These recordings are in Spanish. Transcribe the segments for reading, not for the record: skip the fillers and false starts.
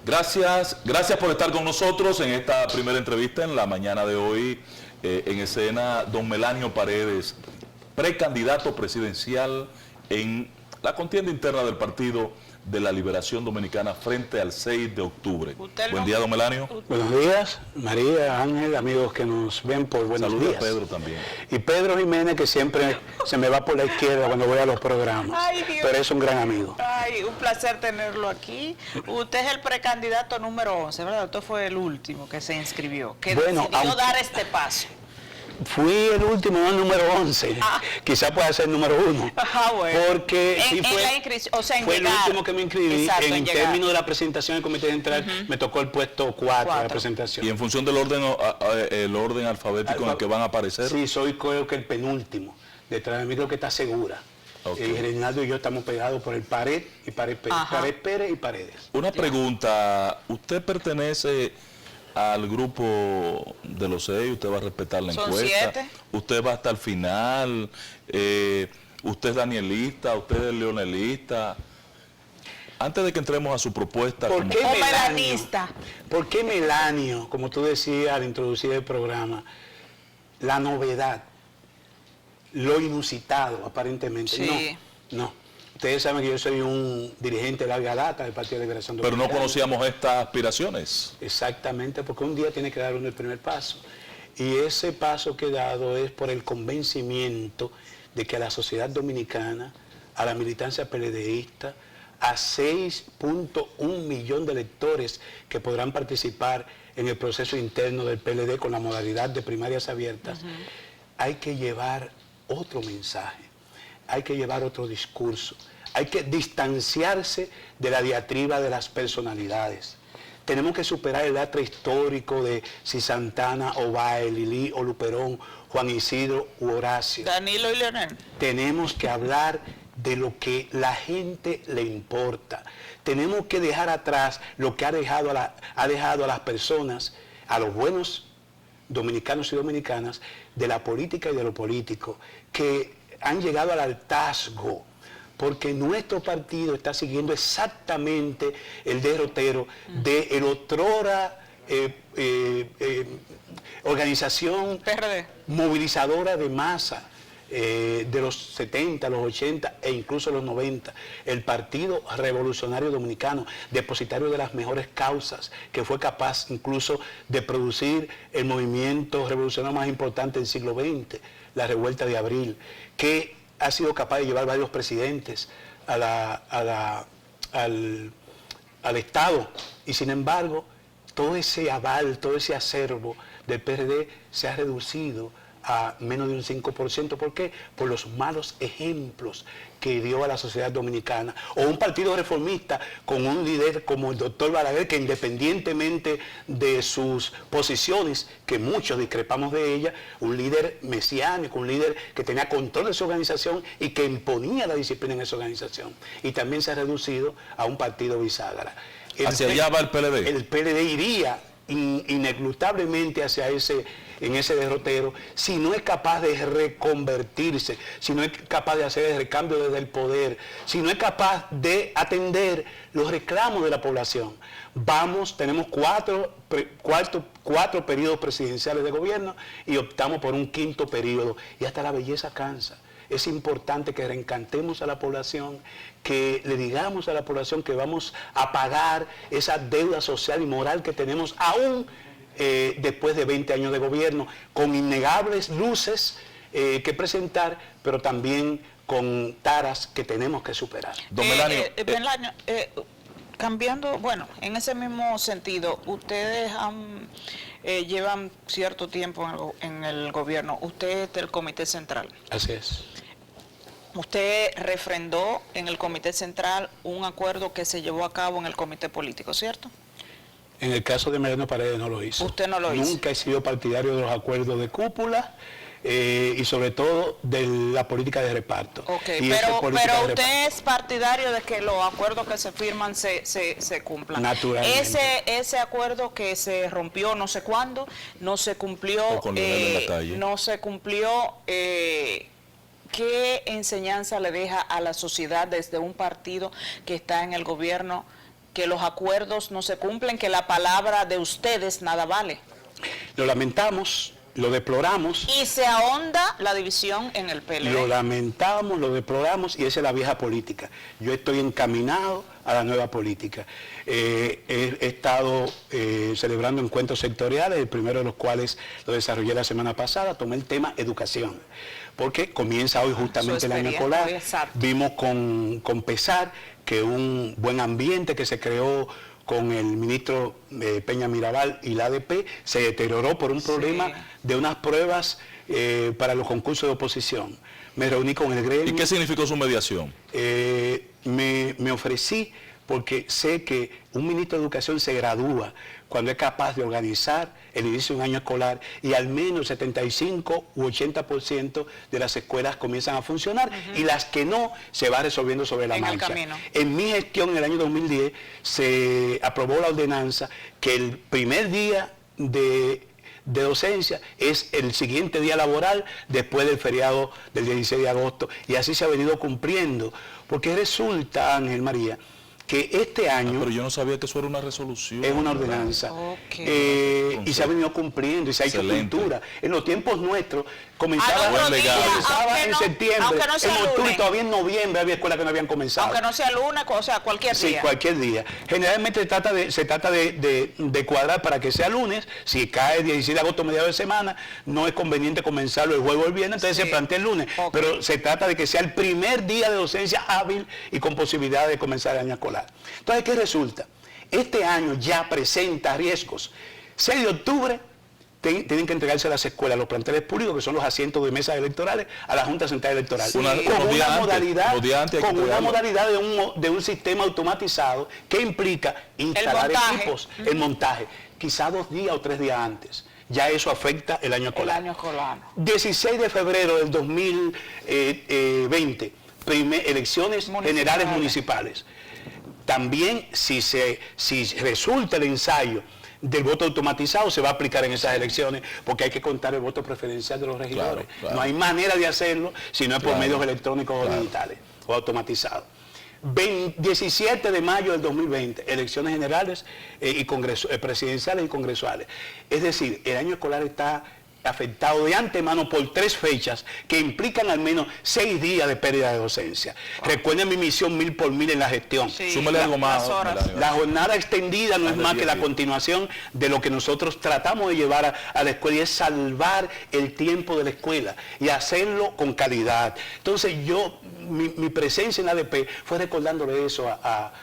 Gracias por estar con nosotros en esta primera entrevista en la mañana de hoy. En escena, don Melanio Paredes, precandidato presidencial en la contienda interna del Partido de la Liberación Dominicana frente al 6 de octubre. Buen día, don Melanio. Buenos días, María, Ángel, amigos que nos ven por buenos días. Saludos a Pedro también. Y Pedro Jiménez, que siempre se me va por la izquierda cuando voy a los programas. Ay, Dios. Pero es un gran amigo. Ay, un placer tenerlo aquí. Usted es el precandidato número 11, ¿verdad? Usted fue el último que se inscribió, que decidió dar este paso. Fui el último, no el número 11. Quizá pueda ser el número 1. Bueno. Porque sí fue el último que me inscribí. Exacto, en términos de la presentación del Comité Central, me tocó el puesto 4 de la presentación. Y en función del orden alfabético en el que van a aparecer. Sí, soy creo que el penúltimo. Detrás de mí creo que está Segura. Okay. Reinaldo y yo estamos pegados por el Pared y Pared Pérez y Paredes. Una pregunta, ¿usted pertenece al grupo de los 6? ¿Usted va a respetar la encuesta? Son 7. ¿Usted va hasta el final? ¿Usted es danielista? ¿Usted es leonelista? Antes de que entremos a su propuesta... ¿Por qué melanista? ¿Por qué Melanio, como tú decías al introducir el programa, la novedad, lo inusitado aparentemente? Sí. No. Ustedes saben que yo soy un dirigente de larga data del Partido de Liberación Dominicana. Pero no conocíamos estas aspiraciones. Exactamente, porque un día tiene que dar uno el primer paso. Y ese paso que he dado es por el convencimiento de que a la sociedad dominicana, a la militancia PLDista, a 6.1 millón de electores que podrán participar en el proceso interno del PLD con la modalidad de primarias abiertas, hay que llevar otro mensaje, hay que llevar otro discurso, hay que distanciarse de la diatriba de las personalidades. Tenemos que superar el atre histórico de si Santana o Báez, Lili o Luperón, Juan Isidro u Horacio. Danilo y Leonel. Tenemos que hablar de lo que la gente le importa. Tenemos que dejar atrás lo que ha dejado a las personas, a los buenos dominicanos y dominicanas, de la política y de lo político, que han llegado al hartazgo, porque nuestro partido está siguiendo exactamente el derrotero de el otrora organización PRD, movilizadora de masa de los 70, los 80 e incluso los 90, el Partido Revolucionario Dominicano, depositario de las mejores causas, que fue capaz incluso de producir el movimiento revolucionario más importante del siglo XX, la Revuelta de Abril, que ha sido capaz de llevar varios presidentes al Estado, y sin embargo todo ese aval, todo ese acervo del PRD se ha reducido a menos de un 5%. ¿Por qué? Por los malos ejemplos que dio a la sociedad dominicana. O un partido reformista con un líder como el doctor Balaguer, que independientemente de sus posiciones, que muchos discrepamos de ella, un líder mesiánico, un líder que tenía control de su organización y que imponía la disciplina en esa organización. Y también se ha reducido a un partido bisagra. ¿Hacia allá va el PLD? El PLD iría ineluctablemente hacia ese derrotero si no es capaz de reconvertirse, si no es capaz de hacer el recambio desde el poder, si no es capaz de atender los reclamos de la población. Tenemos cuatro periodos presidenciales de gobierno y optamos por un quinto periodo, y hasta la belleza cansa. Es importante que reencantemos a la población, que le digamos a la población que vamos a pagar esa deuda social y moral que tenemos aún después de 20 años de gobierno, con innegables luces que presentar, pero también con taras que tenemos que superar. Don Melanio, cambiando, bueno, en ese mismo sentido, ustedes llevan cierto tiempo en el gobierno. Usted es del Comité Central. Así es. Usted refrendó en el Comité Central un acuerdo que se llevó a cabo en el Comité Político, ¿cierto? En el caso de Melanio Paredes no lo hizo. Usted no lo hizo. Nunca he sido partidario de los acuerdos de cúpula y sobre todo de la política de reparto. Okay, pero usted es partidario de que los acuerdos que se firman se cumplan. Naturalmente. Ese acuerdo que se rompió no sé cuándo, no se cumplió, no se cumplió. ¿Qué enseñanza le deja a la sociedad desde un partido que está en el gobierno, que los acuerdos no se cumplen, que la palabra de ustedes nada vale. Lo lamentamos, lo deploramos. Y se ahonda la división en el PLD. Lo lamentamos, lo deploramos y esa es la vieja política. Yo estoy encaminado a la nueva política. He estado celebrando encuentros sectoriales, el primero de los cuales lo desarrollé la semana pasada, tomé el tema educación, porque comienza hoy justamente el año escolar. Vimos con pesar que un buen ambiente que se creó con el ministro Peña Mirabal y la ADP se deterioró por un problema de unas pruebas para los concursos de oposición. Me reuní con el gremio. ¿Y qué significó su mediación? Me ofrecí porque sé que un ministro de Educación se gradúa cuando es capaz de organizar el inicio de un año escolar y al menos 75 u 80% de las escuelas comienzan a funcionar y las que no se va resolviendo sobre la marcha. En mi gestión en el año 2010 se aprobó la ordenanza que el primer día de docencia es el siguiente día laboral después del feriado del 16 de agosto y así se ha venido cumpliendo, porque resulta, Ángel María, que este año... pero yo no sabía que eso era una resolución. Es una ordenanza. Y se ha venido cumpliendo y se ha hecho cultura. En los tiempos nuestros comenzaba en septiembre, en octubre y todavía en noviembre había escuelas que no habían comenzado. Aunque no sea lunes, o sea, cualquier día. Sí, cualquier día. Generalmente se trata de cuadrar para que sea lunes. Si cae el 16 de agosto, mediados de semana, no es conveniente comenzarlo el jueves o el viernes, entonces se plantea el lunes. Pero se trata de que sea el primer día de docencia hábil y con posibilidad de comenzar el año escolar. Entonces, ¿qué resulta? Este año ya presenta riesgos. 6 de octubre tienen que entregarse a las escuelas, los planteles públicos, que son los asientos de mesas electorales, a la Junta Central Electoral. Con una modalidad de un sistema automatizado que implica instalar equipos, el montaje, quizá 2 días o 3 días antes. Ya eso afecta el año escolar. 16 de febrero del 2020, elecciones generales municipales. También si resulta el ensayo del voto automatizado, se va a aplicar en esas elecciones, porque hay que contar el voto preferencial de los regidores. No hay manera de hacerlo si no es por medios electrónicos o digitales o automatizados. 17 de mayo del 2020, elecciones generales y presidenciales y congresuales. Es decir, el año escolar está afectado de antemano por 3 fechas que implican al menos 6 días de pérdida de docencia. Recuerden mi misión 1000 por 1000 en la gestión. Súmale algo más. La jornada extendida no es más que la continuación de lo que nosotros tratamos de llevar a la escuela, y es salvar el tiempo de la escuela y hacerlo con calidad. Entonces mi presencia en la ADP fue recordándole eso a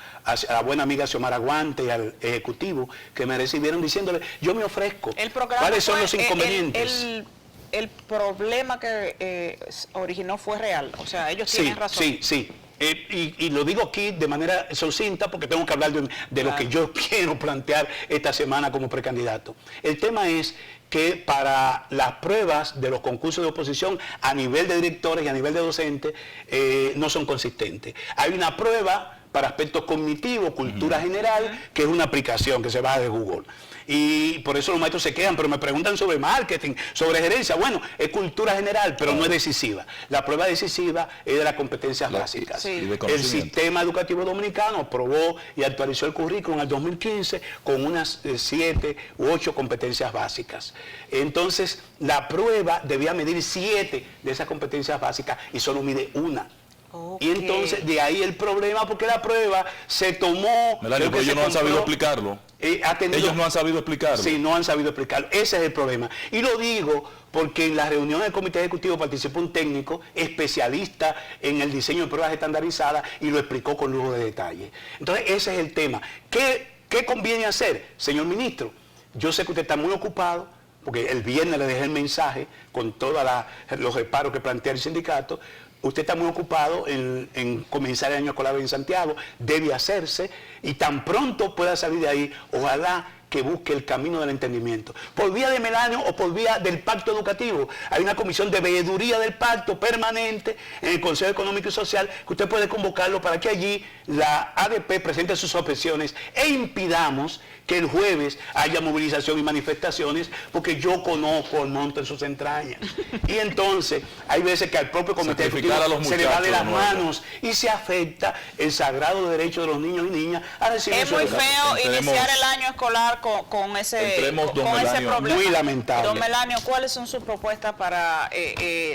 la buena amiga Xiomara Guante y al ejecutivo que me recibieron diciéndole, yo me ofrezco. ¿Cuáles son los inconvenientes? El problema que originó fue real, o sea, ellos tienen razón. Sí. Y lo digo aquí de manera sucinta porque tengo que hablar de lo que yo quiero plantear esta semana como precandidato. El tema es que para las pruebas de los concursos de oposición a nivel de directores y a nivel de docentes no son consistentes. Hay una prueba para aspectos cognitivos, cultura general, que es una aplicación que se baja de Google. Y por eso los maestros se quedan, pero me preguntan sobre marketing, sobre gerencia. Bueno, es cultura general, pero no es decisiva. La prueba decisiva es de las competencias básicas. El sistema educativo dominicano aprobó y actualizó el currículum en el 2015 con unas 7 u 8 competencias básicas. Entonces, la prueba debía medir 7 de esas competencias básicas y solo mide 1. Y entonces de ahí el problema, porque la prueba se tomó... Pero ellos no han sabido explicarlo. Ellos no han sabido explicarlo. Sí, no han sabido explicarlo. Ese es el problema. Y lo digo porque en la reunión del comité ejecutivo participó un técnico especialista en el diseño de pruebas estandarizadas y lo explicó con lujo de detalle. Entonces ese es el tema. ¿Qué conviene hacer, señor ministro? Yo sé que usted está muy ocupado, porque el viernes le dejé el mensaje con todos los reparos que plantea el sindicato. Usted está muy ocupado en comenzar el año escolar en Santiago, debe hacerse, y tan pronto pueda salir de ahí, ojalá que busque el camino del entendimiento. Por vía de Melanio o por vía del pacto educativo. Hay una comisión de veeduría del pacto permanente en el Consejo Económico y Social que usted puede convocarlo para que allí la ADP presente sus objeciones e impidamos que el jueves haya movilización y manifestaciones, porque yo conozco el monte en sus entrañas. Y entonces hay veces que al propio comité ejecutivo Quitar a los se le va de las muchachos, manos y se afecta el sagrado derecho de los niños y niñas a recibir Es su muy educación. feo Entremos- iniciar el año escolar con ese Entremos, don con ese Melanio. problema. Muy lamentable. Don Melanio, ¿cuáles son sus propuestas para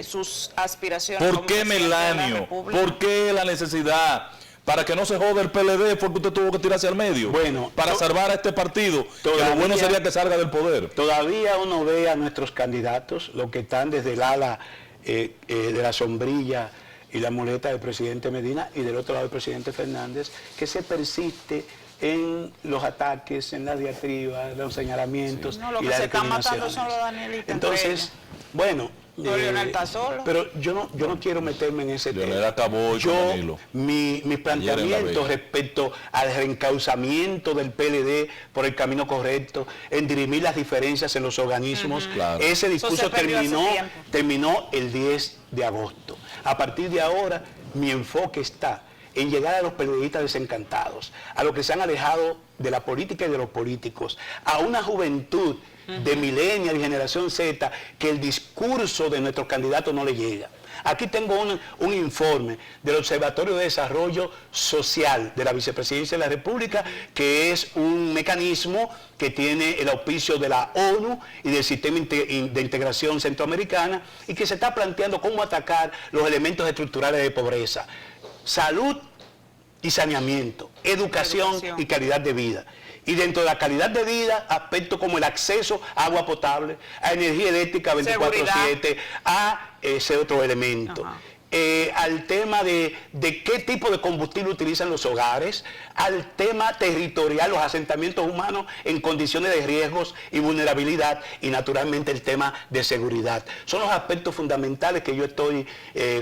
sus aspiraciones? ¿Por como qué presidente de la Melanio? República? ¿Por qué la necesidad? Para que no se jode el PLD fue que usted tuvo que tirarse al medio. Bueno, para salvar a este partido. Que todavía- lo bueno sería que salga del poder. Todavía uno ve a nuestros candidatos, los que están desde el ala de la sombrilla y la muleta del presidente Medina y del otro lado el presidente Fernández, que se persiste en los ataques, en las diatribas, los señalamientos. No, lo y que las se están matando discriminaciones. son los danielitas entre Entonces, ellos. bueno, No, Leonel está solo. pero yo no quiero meterme en ese Leonel tema. acabó y con Danilo. Mis planteamientos Bella. respecto al reencauzamiento del PLD por el camino correcto, en dirimir las diferencias en los organismos, Claro. ese discurso Eso se perdió hace tiempo. terminó el 10 de agosto. A partir de ahora, mi enfoque está en llegar a los periodistas desencantados, a los que se han alejado de la política y de los políticos, a una juventud de millennial y generación Z que el discurso de nuestros candidatos no le llega. Aquí tengo un informe del Observatorio de Desarrollo Social de la Vicepresidencia de la República, que es un mecanismo que tiene el auspicio de la ONU y del Sistema de Integración Centroamericana y que se está planteando cómo atacar los elementos estructurales de pobreza. Salud y saneamiento, educación y calidad de vida. Y dentro de la calidad de vida, aspectos como el acceso a agua potable, a energía eléctrica 24/7, a ese otro elemento. Ajá. Al tema de qué tipo de combustible utilizan los hogares, al tema territorial, los asentamientos humanos en condiciones de riesgos y vulnerabilidad, y naturalmente el tema de seguridad. Son los aspectos fundamentales que yo estoy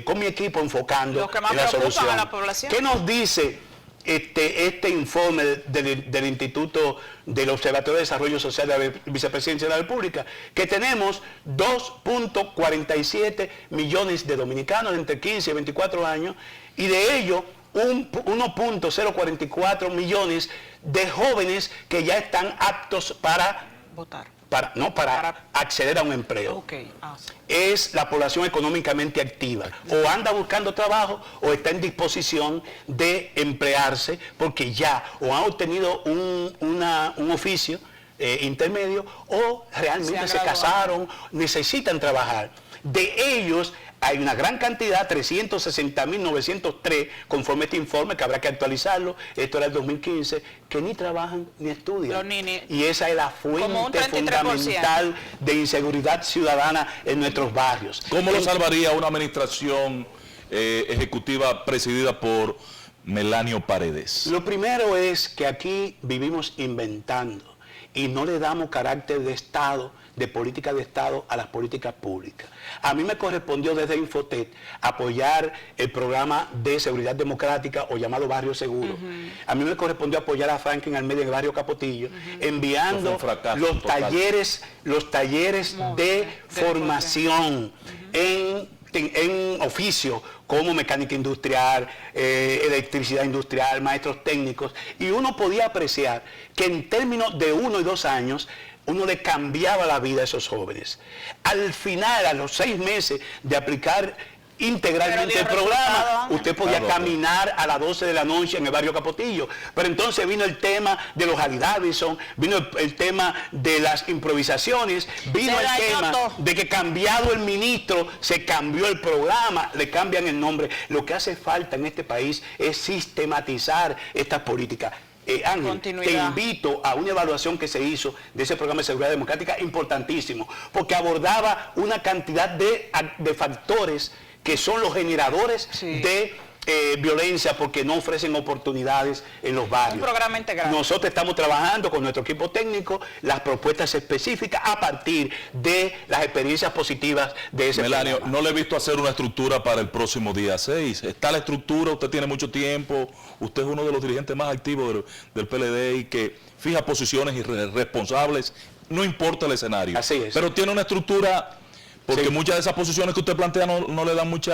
con mi equipo enfocando Los que más en la preocupan solución. a la población. ¿Qué nos dice este informe del Instituto del Observatorio de Desarrollo Social de la Vicepresidencia de la República? Que tenemos 2.47 millones de dominicanos de entre 15 y 24 años, y de ellos 1.044 millones de jóvenes que ya están aptos para Votar. acceder a un empleo. Ok. Sí. Es la población económicamente activa. O anda buscando trabajo o está en disposición de emplearse porque ya o han obtenido un oficio intermedio o realmente se casaron, necesitan trabajar. De ellos hay una gran cantidad, 360.903, conforme este informe, que habrá que actualizarlo, esto era el 2015, que ni trabajan ni estudian. Los ninis. Y esa es la Como un fuente 33%. fundamental de inseguridad ciudadana en nuestros barrios. ¿Cómo lo salvaría una administración ejecutiva presidida por Melanio Paredes? Lo primero es que aquí vivimos inventando y no le damos carácter de Estado, de política de Estado a las políticas públicas. A mí me correspondió desde Infotet apoyar el programa de seguridad democrática o llamado Barrio Seguro. A mí me correspondió apoyar a Franklin Almeida en el barrio Capotillo, enviando Eso fue un fracaso los total. talleres de formación en oficio como mecánica industrial, electricidad industrial, maestros técnicos, y uno podía apreciar que en términos de 1 y 2 años uno le cambiaba la vida a esos jóvenes. Al final, a los 6 meses de aplicar integralmente el Pero dio programa, resultado, Ángel. usted podía Claro. caminar a las 12 de la noche en el barrio Capotillo. Pero entonces vino el tema de los Harley Davidson, vino el tema de las improvisaciones, vino Se el dañó tema todo. de que cambiado el ministro, se cambió el programa, le cambian el nombre. Lo que hace falta en este país es sistematizar estas políticas. Ángel, Continuidad. te invito a una evaluación que se hizo de ese programa de seguridad democrática importantísimo, porque abordaba una cantidad de factores que son los generadores Sí. de violencia, porque no ofrecen oportunidades en los barrios. Un programa integral. Nosotros estamos trabajando con nuestro equipo técnico las propuestas específicas a partir de las experiencias positivas de ese Melanio, programa. no le he visto hacer una estructura para el próximo día 6. Está la estructura, usted tiene mucho tiempo, usted es uno de los dirigentes más activos del PLD y que fija posiciones irresponsables, no importa el escenario. Así es. Pero tiene una estructura, porque Sí. muchas de esas posiciones que usted plantea no le dan mucho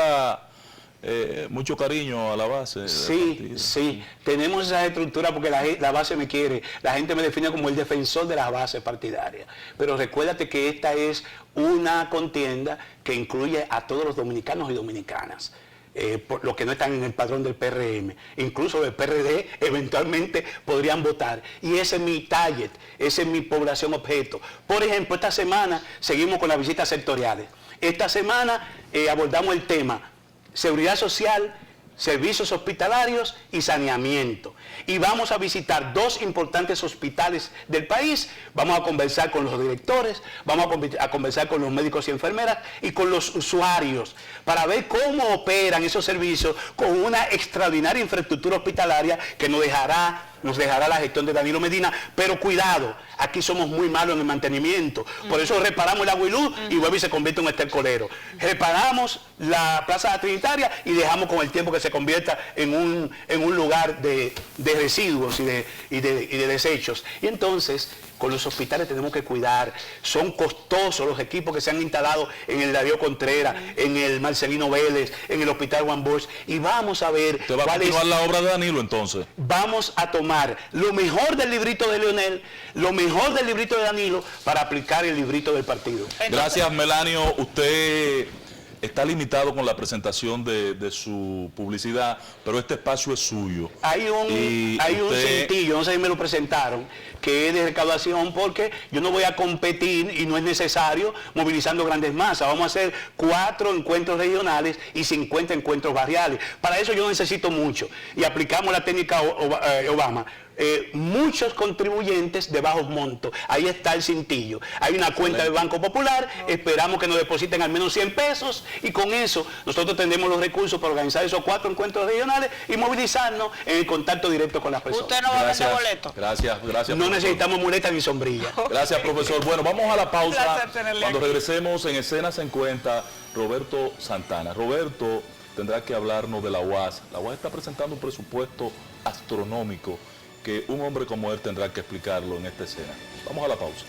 cariño a la base. del Sí, partido. sí, tenemos esa estructura porque la base me quiere, la gente me define como el defensor de las bases partidarias, pero recuérdate que esta es una contienda que incluye a todos los dominicanos y dominicanas. por los que no están en el padrón del PRM, incluso del PRD, eventualmente podrían votar. Y ese es mi target, esa es mi población objeto. Por ejemplo, esta semana seguimos con las visitas sectoriales. Esta semana abordamos el tema seguridad social, servicios hospitalarios y saneamiento. Y vamos a visitar 2 importantes hospitales del país, vamos a conversar con los directores, vamos a conversar con los médicos y enfermeras y con los usuarios para ver cómo operan esos servicios con una extraordinaria infraestructura hospitalaria que nos dejará la gestión de Danilo Medina, pero cuidado, aquí somos muy malos en el mantenimiento, por eso reparamos el agua y luz y vuelve y se convierte en un estercolero. Reparamos la Plaza Trinitaria y dejamos con el tiempo que se convierta en un lugar de residuos y de desechos. Y entonces, con los hospitales tenemos que cuidar, son costosos los equipos que se han instalado en el Darío Contreras, en el Marcelino Vélez, en el Hospital Juan Bosch, y vamos a ver... ¿Te va a continuar la obra de Danilo entonces? Vamos a tomar lo mejor del librito de Leonel, lo mejor del librito de Danilo, para aplicar el librito del partido. Gracias, Melanio. Usted está limitado con la presentación de su publicidad, pero este espacio es suyo. Hay un cintillo, no sé si me lo presentaron, que es de recaudación, porque yo no voy a competir y no es necesario movilizando grandes masas. Vamos a hacer 4 encuentros regionales y 50 encuentros barriales. Para eso yo necesito mucho. Y aplicamos la técnica Obama. Muchos contribuyentes de bajos montos, ahí está el cintillo, hay una cuenta del Banco Popular, esperamos que nos depositen al menos 100 pesos y con eso nosotros tendremos los recursos para organizar esos 4 encuentros regionales y movilizarnos en el contacto directo con las personas. ¿Usted no va a vender boletos? Gracias. No profesor. necesitamos muletas ni sombrilla. Gracias, profesor. Bueno, vamos a la pausa. Placer tenerle Cuando aquí. regresemos, en escena se encuentra Roberto Santana. Roberto tendrá que hablarnos de la UAS. La UAS está presentando un presupuesto astronómico que un hombre como él tendrá que explicarlo en esta escena. Vamos a la pausa.